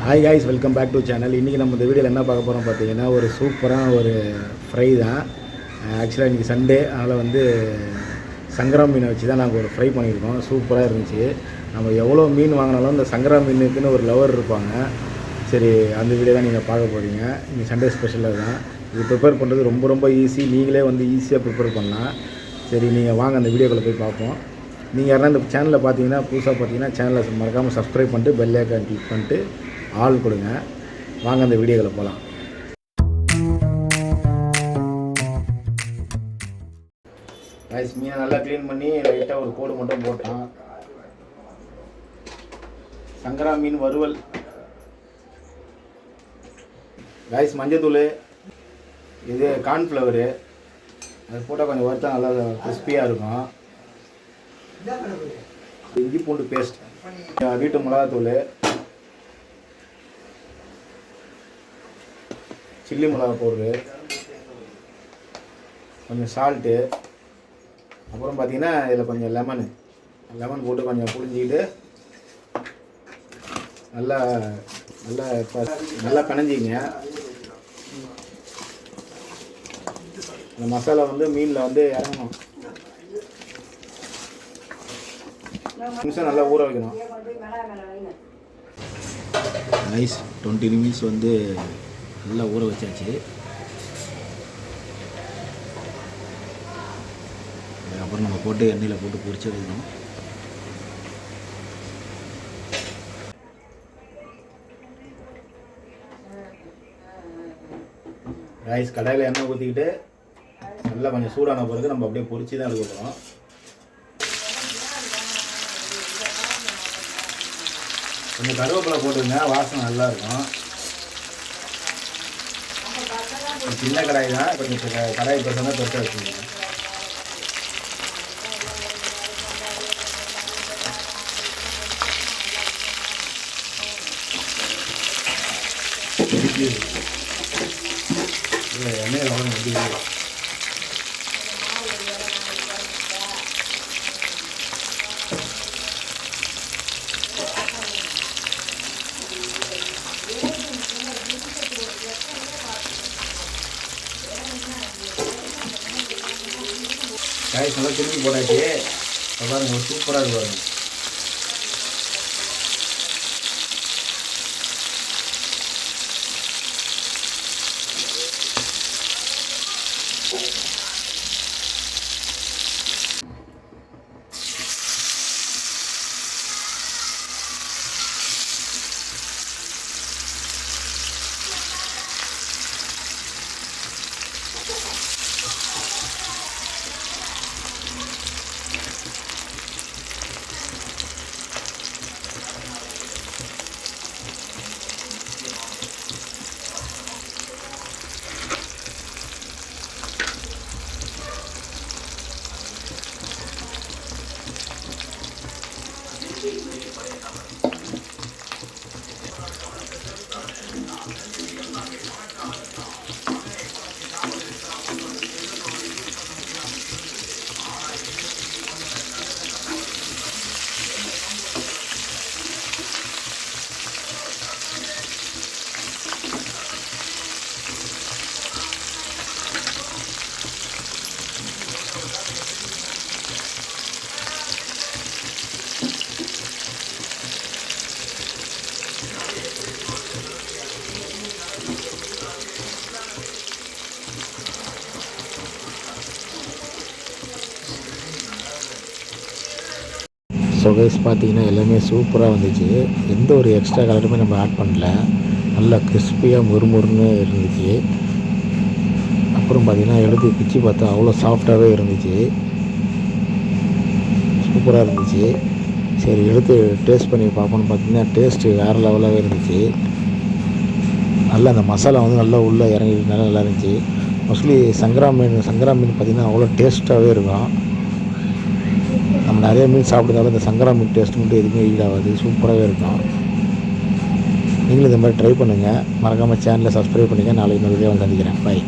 Hi guys, welcome back to channel. இன்றைக்கி நம்ம இந்த வீடியோவில் என்ன பார்க்க போகிறோம் பார்த்தீங்கன்னா, ஒரு சூப்பரான ஒரு ஃப்ரை தான். ஆக்சுவலாக இன்றைக்கி சண்டே, அதனால் சங்கரா மீனை வச்சு தான் நாங்கள் ஒரு ஃப்ரை பண்ணியிருக்கோம். சூப்பராக இருந்துச்சு. நம்ம எவ்வளோ மீன் வாங்கினாலும் இந்த சங்கரா மீனுக்குன்னு ஒரு லவர் இருப்பாங்க. சரி, அந்த வீடியோ தான் நீங்கள் பார்க்க போகிறீங்க. இன்றைக்கி சண்டே ஸ்பெஷலாக தான். இது ப்ரிப்பேர் பண்ணுறது ரொம்ப ஈஸி. நீங்களே ஈஸியாக ப்ரிப்பேர் பண்ணலாம். சரி, நீங்கள் வாங்க அந்த வீடியோக்குள்ளே போய் பார்ப்போம். நீங்கள் யாரெல்லாம் இந்த சேனலில் பார்த்தீங்கன்னா, புதுசாக பார்த்தீங்கன்னா சேனலை மறக்காமல் சப்ஸ்கிரைப் பண்ணிட்டு பெல் ஐக்கான் கிளிக் பண்ணிட்டு ஆள் கொடுங்க. வாங்க அந்த வீடியோவில் போகலாம். ரைஸ் மீனை நல்லா க்ளீன் பண்ணி லைட்டாக ஒரு கோடு மட்டும் போட்டான். சங்கரா மீன் வறுவல். ரைஸ் மஞ்சத்தூள், இது கார்ன்ஃப்ளவரு, அது போட்டால் கொஞ்சம் வறுத்தா நல்லா கிறிஸ்பியாக இருக்கும். இஞ்சி பூண்டு பேஸ்ட், வீட்டு மிளகாத்தூள், சில்லி மிளகா பவுட்ரு, கொஞ்சம் சால்ட்டு, அப்புறம் பார்த்திங்கன்னா இதில் கொஞ்சம் லெமன் போட்டு கொஞ்சம் புழிஞ்சிக்கிட்டு நல்லா பிணைஞ்சிங்க. இந்த மசாலா மீனில் இறங்கணும். நிமிஷம் நல்லா ஊற வைக்கணும். ரைஸ் 20 நிமிஷம் நல்லா ஊற வச்சாச்சு. அப்புறம் நம்ம போட்டு எண்ணெயில் போட்டு பொரிச்சு வைக்கணும். ரைஸ் கடாயில் எண்ணெய் ஊற்றிக்கிட்டு நல்லா கொஞ்சம் சூடான பிறகு நம்ம அப்படியே பொரிச்சு தான் எடுக்கிறோம். கொஞ்சம் கருவேப்பிலை போட்டுங்க, வாசனை நல்லா இருக்கும். சின்ன கடாய் தான், கொஞ்சம் கடாய் பெருசாக பெருசாக வச்சுக்கோங்க. எண்ணெயில் வந்து ரைஸ் நல்லா திரும்பி போட்டாச்சு. பாருங்க, சூப்பராக இருக்கு பாருங்க. ஸோ கைஸ், பார்த்தீங்கன்னா எல்லாமே சூப்பராக வந்துச்சு. எந்த ஒரு எக்ஸ்ட்ரா கலருமே நம்ம ஆட் பண்ணல. நல்லா கிறிஸ்பியாக முறுமுறுன்னு இருந்துச்சு. அப்புறம் பார்த்திங்கன்னா எடுத்து பிச்சு பார்த்தா அவ்வளோ சாஃப்டாகவே இருந்துச்சு. சூப்பராக இருந்துச்சு. சரி, எடுத்து டேஸ்ட் பண்ணி பார்ப்போன்னு பார்த்தீங்கன்னா டேஸ்ட்டு வேறு லெவலாகவே இருந்துச்சு. நல்லா அந்த மசாலா நல்லா உள்ளே இறங்கி நல்லா இருந்துச்சு. மோஸ்ட்லி சங்கரா மீன் பார்த்திங்கன்னா அவ்வளோ டேஸ்ட்டாகவே இருக்கும். நம்ம நிறைய மீன் சாப்பிட்றதால இந்த சங்கரா மீன் டேஸ்ட் மட்டும் எதுவுமே ஈடாகாது. சூப்பராகவே இருக்கும். நீங்களும் இந்த மாதிரி ட்ரை பண்ணுங்கள். மறக்காமல் சேனலை சப்ஸ்கிரைப் பண்ணுங்கள். நாளைக்கு இன்னொரு வீடியோ சந்திக்கிறேன். பை.